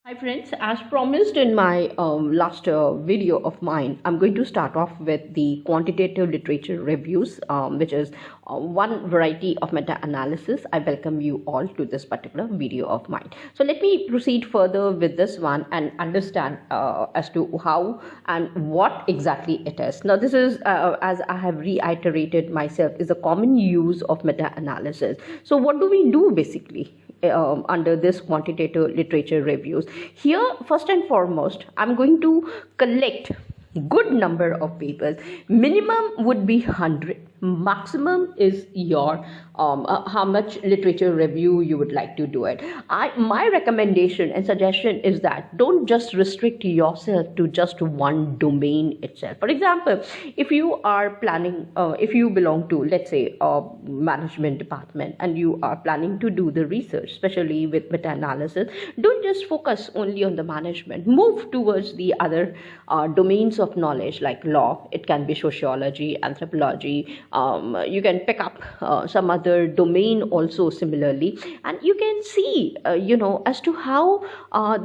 Hi friends, as promised in my last video of mine, I'm going to start off with the quantitative literature reviews, which is one variety of meta-analysis. I welcome you all to this particular video of mine. So let me proceed further with this one and understand as to how and what exactly it is. Now this is, as I have reiterated myself, is a common use of meta-analysis. So what do we do basically? Under this quantitative literature reviews. Here, first and foremost, I'm going to collect good number of papers. Minimum would be 100. Maximum is your how much literature review you would like to do it. My recommendation and suggestion is that don't just restrict yourself to just one domain itself. For example, if you are planning, if you belong to, let's say, a management department and you are planning to do the research, especially with meta-analysis, don't just focus only on the management. Move towards the other domains of knowledge like law. It can be sociology, anthropology. You can pick up some other domain also similarly, and you can see as to how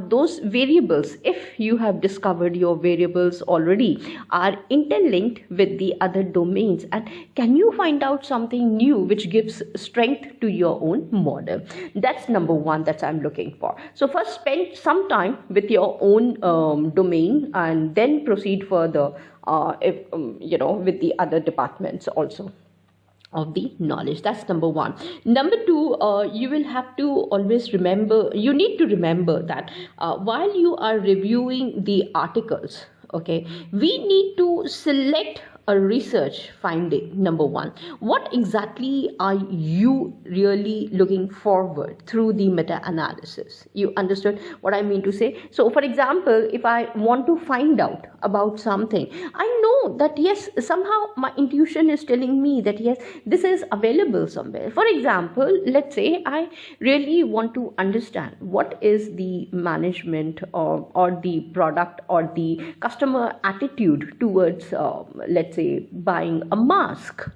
those variables, if you have discovered your variables already, are interlinked with the other domains, and can you find out something new which gives strength to your own model. That's number one that I'm looking for. So first spend some time with your own domain and then proceed further if with the other departments also of the knowledge. That's number one. Number two, you will have to always remember, you need to remember that while you are reviewing the articles, okay, we need to select a research finding. Number one, what exactly are you really looking forward through the meta-analysis? You understood what I mean to say? So for example, if I want to find out about something, I know that yes, somehow my intuition is telling me that yes, this is available somewhere. For example, let's say I really want to understand what is the management or the product or the customer attitude towards let's say buying a mask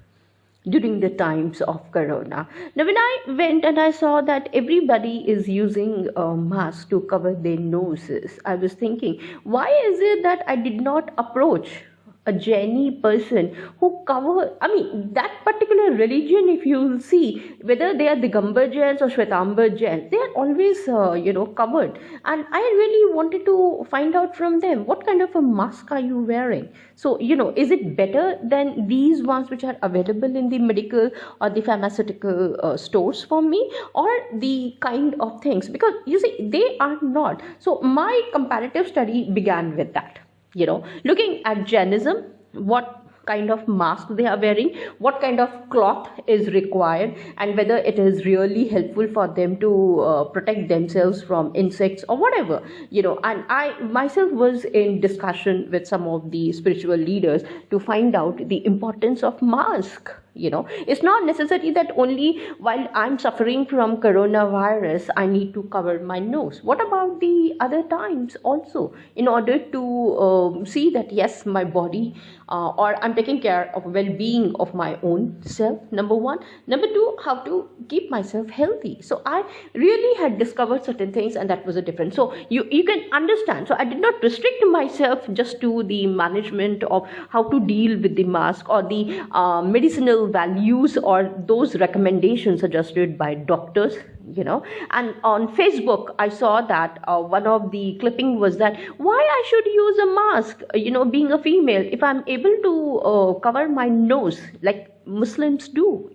during the times of corona. Now when I went and I saw that everybody is using a mask to cover their noses, I was thinking, why is it that I did not approach a Jaini person who cover, I mean, that particular religion, if you see, whether they are the Digambar Jains or Shwetambar Jains, they are always, covered. And I really wanted to find out from them, what kind of a mask are you wearing? So, is it better than these ones which are available in the medical or the pharmaceutical stores for me, or the kind of things? Because, you see, they are not. So, my comparative study began with that. Looking at Jainism, what kind of mask they are wearing, what kind of cloth is required, and whether it is really helpful for them to protect themselves from insects or whatever, and I myself was in discussion with some of the spiritual leaders to find out the importance of mask. It's not necessary that only while I'm suffering from coronavirus I need to cover my nose. What about the other times also, in order to see that yes, my body or I'm taking care of well-being of my own self, number one. Number two, how to keep myself healthy. So I really had discovered certain things, and that was a difference. So you can understand. So I did not restrict myself just to the management of how to deal with the mask or the medicinal values or those recommendations suggested by doctors. And on Facebook I saw that one of the clipping was that why I should use a mask, being a female, if I'm able to cover my nose like Muslims do,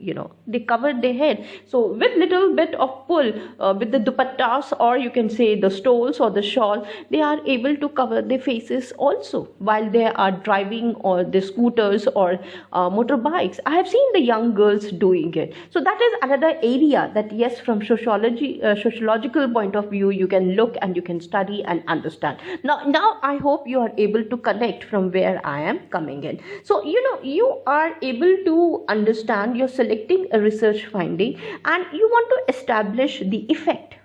they cover their head. So with little bit of pull with the dupattas, or you can say the stoles or the shawl, they are able to cover their faces also while they are driving or the scooters or motorbikes. I have seen the young girls doing it. So that is another area that yes, from sociological point of view, you can look and you can study and understand. Now I hope you are able to connect from where I am coming in. So you are able to understand, you're selecting a research finding and you want to establish the effect.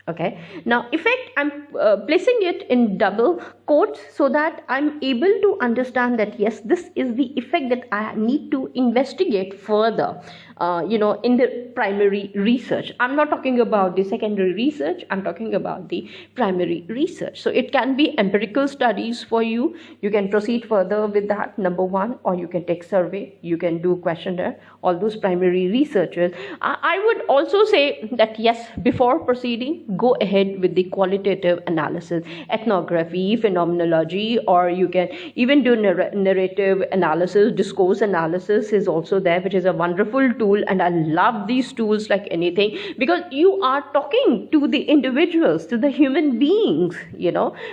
Okay, now effect, I'm placing it in double quotes so that I'm able to understand that yes, this is the effect that I need to investigate further. in the primary research. I'm not talking about the secondary research, I'm talking about the primary research. So it can be empirical studies for you. You can proceed further with that, number one, or you can take survey, you can do questionnaire, all those primary researchers. I would also say that yes, before proceeding, go ahead with the qualitative analysis, ethnography, phenomenology, or you can even do narrative analysis. Discourse analysis is also there, which is a wonderful tool, and I love these tools like anything, because you are talking to the individuals, to the human beings,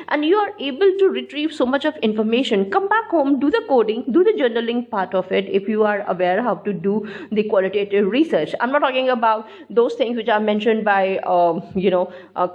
and you are able to retrieve so much of information. Come back home, do the coding, do the journaling part of it if you are aware how to do the qualitative research. I'm not talking about those things which are mentioned by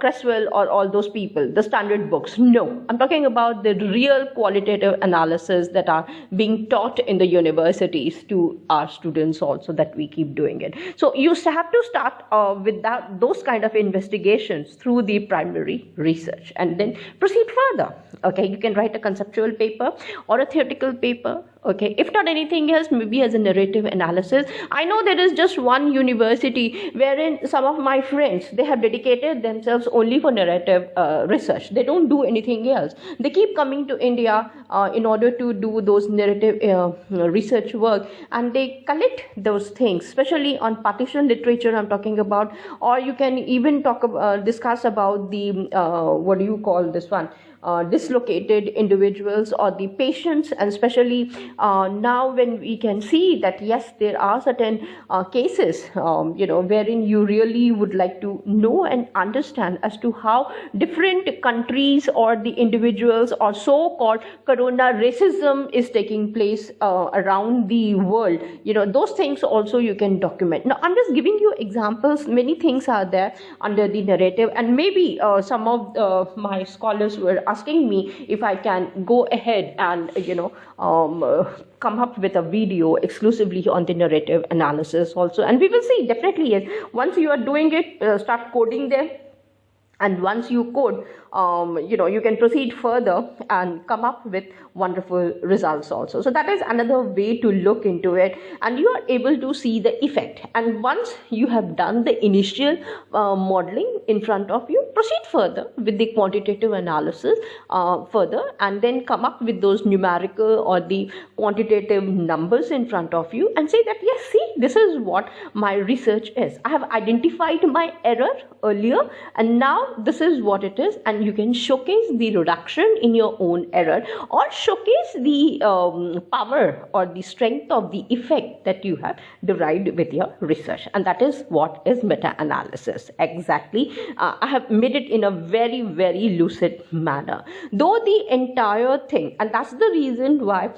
Creswell or all those people, the standard books. No, I'm talking about the real qualitative analysis that are being taught in the universities to our students also, that we keep doing it. So you have to start with those kind of investigations through the primary research, and then proceed further. Okay, you can write a conceptual paper or a theoretical paper. Okay, if not anything else, maybe as a narrative analysis. I know there is just one university wherein some of my friends, they have dedicated themselves only for narrative research. They don't do anything else. They keep coming to India in order to do those narrative research work, and they collect those things, especially on partition literature I'm talking about. Or you can even discuss about the what do you call this one, dislocated individuals or the patients, and especially now when we can see that yes, there are certain cases wherein you really would like to know and understand as to how different countries or the individuals or so-called corona racism is taking place around the world. Those things also you can document. Now I'm just giving you examples. Many things are there under the narrative, and maybe some of my scholars were asking me if I can go ahead and come up with a video exclusively on the narrative analysis also, and we will see. Definitely yes, once you are doing it, start coding them, and once you code, you can proceed further and come up with wonderful results also. So that is another way to look into it, and you are able to see the effect. And once you have done the initial modeling in front of you, proceed further with the quantitative analysis further, and then come up with those numerical or the quantitative numbers in front of you, and say that yes, see, this is what my research is. I have identified my error earlier, and now this is what it is, and you can showcase the reduction in your own error, or showcase the power or the strength of the effect that you have derived with your research. And that is what is meta-analysis exactly. I have made it in a very, very lucid manner, though the entire thing, and that's the reason why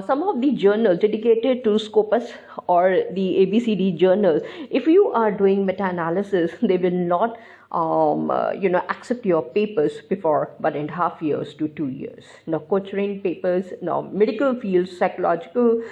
some of the journals dedicated to Scopus or the ABCD journals, if you are doing meta-analysis, they will not accept your papers before 1.5 years to 2 years. Now, Cochrane papers, now medical fields, psychological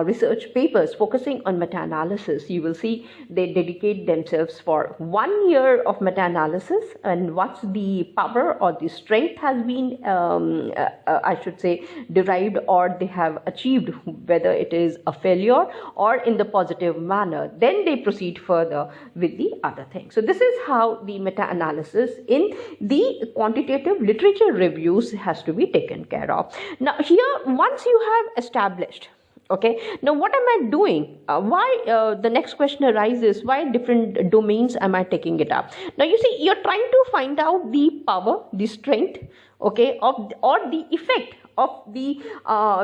research papers focusing on meta-analysis, you will see they dedicate themselves for 1 year of meta-analysis, and once the power or the strength has been, I should say, derived, or they have achieved, whether it is a failure or in the positive manner, then they proceed further with the other things. So this is how the meta-analysis in the quantitative literature reviews has to be taken care of. Now here, once you have established, okay, now what am I doing? Why the next question arises, why different domains am I taking it up? Now you see, you're trying to find out the power, the strength, okay, or the effect of the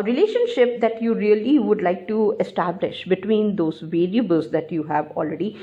relationship that you really would like to establish between those variables that you have already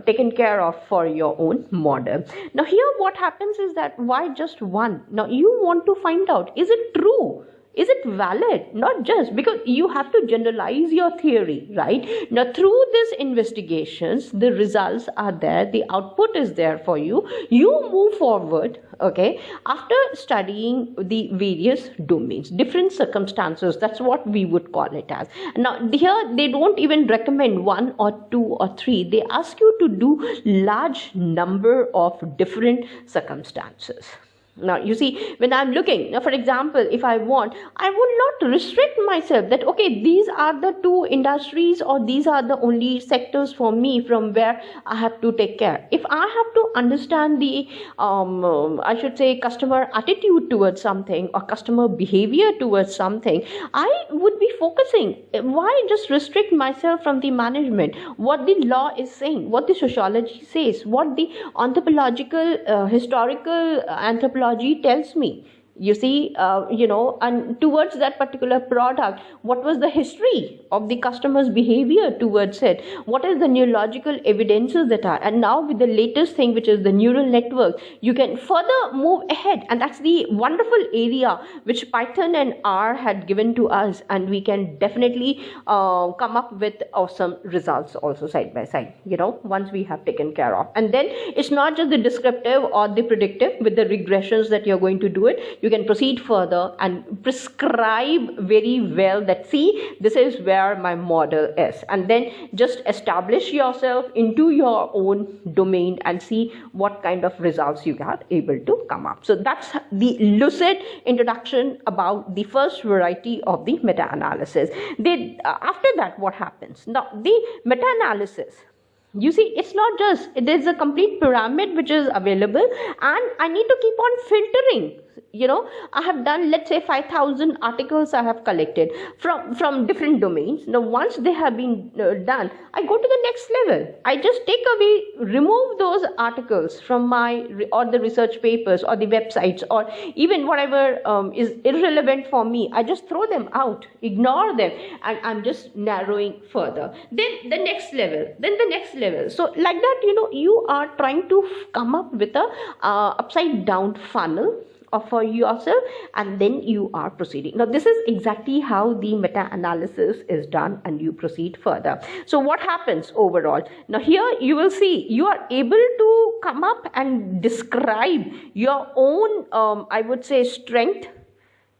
taken care of for your own model. Now here what happens is that why just one? Now you want to find out, is it true? Is it valid? Not just because you have to generalize your theory, right? Now, through these investigations, the results are there, the output is there for you. You move forward, okay, after studying the various domains, different circumstances, that's what we would call it as. Now, here they don't even recommend 1 or 2 or 3. They ask you to do large number of different circumstances. Now, you see, when I'm looking, now, for example, if I want, I would not restrict myself that, okay, these are the two industries or these are the only sectors for me from where I have to take care. If I have to understand the, I should say, customer attitude towards something or customer behavior towards something, I would be focusing. Why just restrict myself from the management? What the law is saying, what the sociology says, what the anthropological, historical anthropology tells me. You see, and towards that particular product, what was the history of the customer's behavior towards it? What is the neurological evidences that are? And now with the latest thing, which is the neural network, you can further move ahead. And that's the wonderful area which Python and R had given to us. And we can definitely come up with awesome results also side by side, once we have taken care of. And then it's not just the descriptive or the predictive with the regressions that you're going to do it. You can proceed further and prescribe very well that, see, this is where my model is, and then just establish yourself into your own domain and see what kind of results you are able to come up. So that's the lucid introduction about the first variety of the meta-analysis. After that, what happens? Now, the meta-analysis, you see, it's not just, it is a complete pyramid which is available, and I need to keep on filtering. I have done, let's say, 5,000 articles I have collected from different domains. Now, once they have been done, I go to the next level. I just take away, remove those articles from or the research papers or the websites or even whatever is irrelevant for me. I just throw them out, ignore them, and I'm just narrowing further. Then the next level, then the next level. So like that, you are trying to come up with a upside down funnel for yourself, and then you are proceeding. Now, this is exactly how the meta-analysis is done, and you proceed further. So what happens overall? Now, here you will see you are able to come up and describe your own, I would say, strength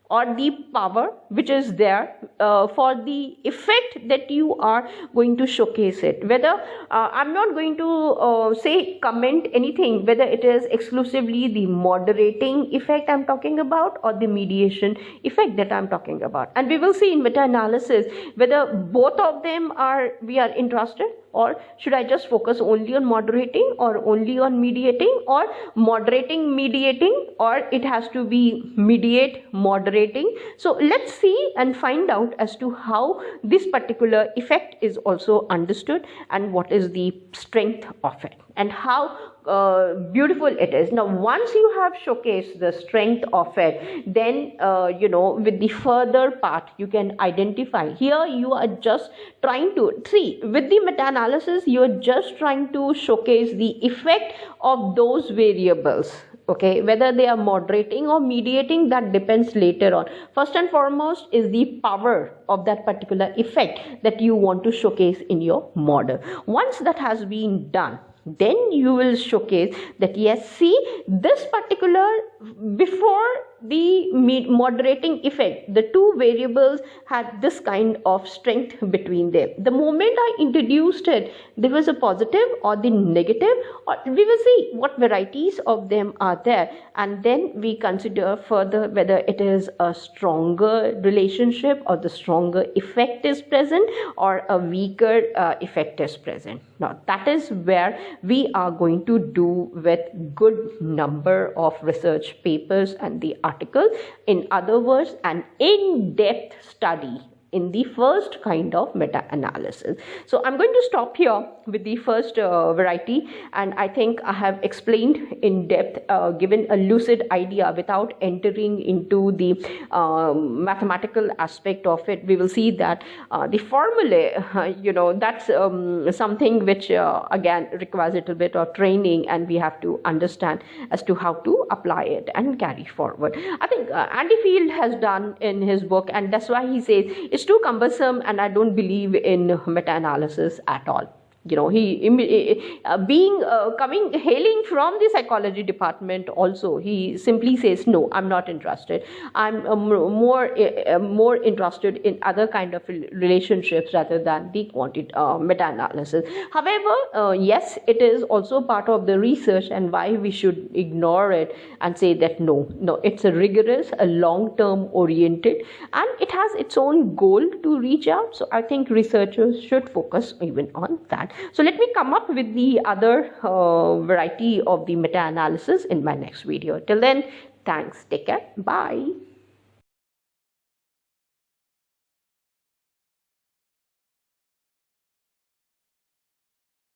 or the power which is there for the effect that you are going to showcase it. Whether I'm not going to comment anything, whether it is exclusively the moderating effect I'm talking about or the mediation effect that I'm talking about. And we will see in meta-analysis whether both of them we are interested, or should I just focus only on moderating or only on mediating, or moderating, mediating, or it has to be mediate, moderating. So let's see and find out as to how this particular effect is also understood and what is the strength of it and how beautiful it is. Now, once you have showcased the strength of it, then with the further part you can identify. Here you are just trying to see with the meta-analysis, you are just trying to showcase the effect of those variables. Okay, whether they are moderating or mediating, that depends later on. First and foremost is the power of that particular effect that you want to showcase in your model. Once that has been done, then you will showcase that, yes, see, this particular, before the moderating effect, the two variables had this kind of strength between them. The moment I introduced it, there was a positive or the negative, or we will see what varieties of them are there, and then we consider further whether it is a stronger relationship or the stronger effect is present or a weaker effect is present. Now, that is where we are going to do with good number of research papers and the articles. In other words, an in-depth study in the first kind of meta-analysis. So I'm going to stop here with the first variety, and I think I have explained in depth, given a lucid idea without entering into the mathematical aspect of it. We will see that the formulae, that's something which again requires a little bit of training, and we have to understand as to how to apply it and carry forward. I think Andy Field has done in his book, and that's why he says it's too cumbersome and I don't believe in meta-analysis at all. Being coming hailing from the psychology department also, he simply says, no, I'm not interested. I'm more interested in other kind of relationships rather than the meta-analysis. However, yes, it is also part of the research, and why we should ignore it and say that no, it's a rigorous, a long-term oriented, and it has its own goal to reach out. So I think researchers should focus even on that. So let me come up with the other variety of the meta-analysis in my next video. Till then, thanks. Take care. Bye.